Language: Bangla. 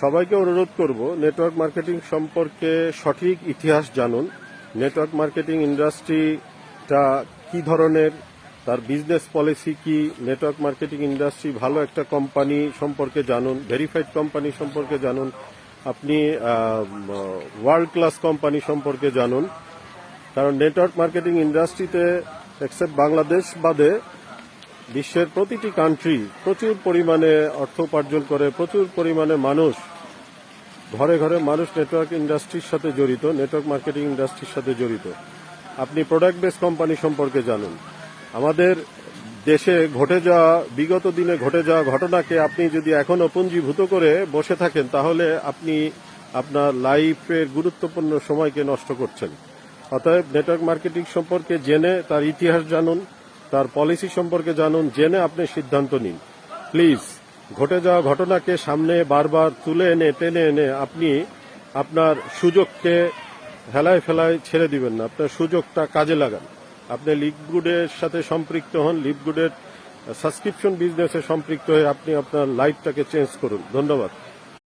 সবাইকে অনুরোধ করব নেটওয়ার্ক মার্কেটিং সম্পর্কে সঠিক ইতিহাস জানুন। নেটওয়ার্ক মার্কেটিং ইন্ডাস্ট্রিটা কি ধরনের, তার বিজনেস পলিসি কি, নেটওয়ার্ক মার্কেটিং ইন্ডাস্ট্রি ভালো একটা কোম্পানি সম্পর্কে জানুন, ভেরিফাইড কোম্পানি সম্পর্কে জানুন, আপনি ওয়ার্ল্ড ক্লাস কোম্পানি সম্পর্কে জানুন। কারণ নেটওয়ার্ক মার্কেটিং ইন্ডাস্ট্রিতে এক্সেপ্ট বাংলাদেশ বাদে বিশ্বের প্রতিটি কান্ট্রি প্রচুর পরিমাণে অর্থ উপার্জন করে, প্রচুর পরিমাণে মানুষ, ঘরে ঘরে মানুষ নেটওয়ার্ক ইন্ডাস্ট্রির সাথে জড়িত, নেটওয়ার্ক মার্কেটিং ইন্ডাস্ট্রির সাথে জড়িত। আপনি প্রোডাক্ট বেস কোম্পানি সম্পর্কে জানুন। আমাদের দেশে ঘটে যাওয়া, বিগত দিনে ঘটে যাওয়া ঘটনাকে আপনি যদি এখনো পুঞ্জীভূত করে বসে থাকেন, তাহলে আপনি আপনার লাইফের গুরুত্বপূর্ণ সময়কে নষ্ট করছেন। অতএব নেটওয়ার্ক মার্কেটিং সম্পর্কে জেনে তার ইতিহাস জানুন, তার পলিসি সম্পর্কে জানুন, জেনে আপনি সিদ্ধান্ত নিন। প্লিজ ঘটে যাওয়া ঘটনাকে সামনে বারবার তুলে এনে টেনে এনে আপনি আপনার সুযোগকে হেলায় ফেলায় ছেড়ে দিবেন না, আপনার সুযোগটা কাজে লাগান। আপনি লিভগুডের সাথে সম্পৃক্ত হন, লিভগুডের সাবস্ক্রিপশন বিজনেসে সম্পৃক্ত হয়ে আপনি আপনার লাইফটাকে চেঞ্জ করুন। ধন্যবাদ।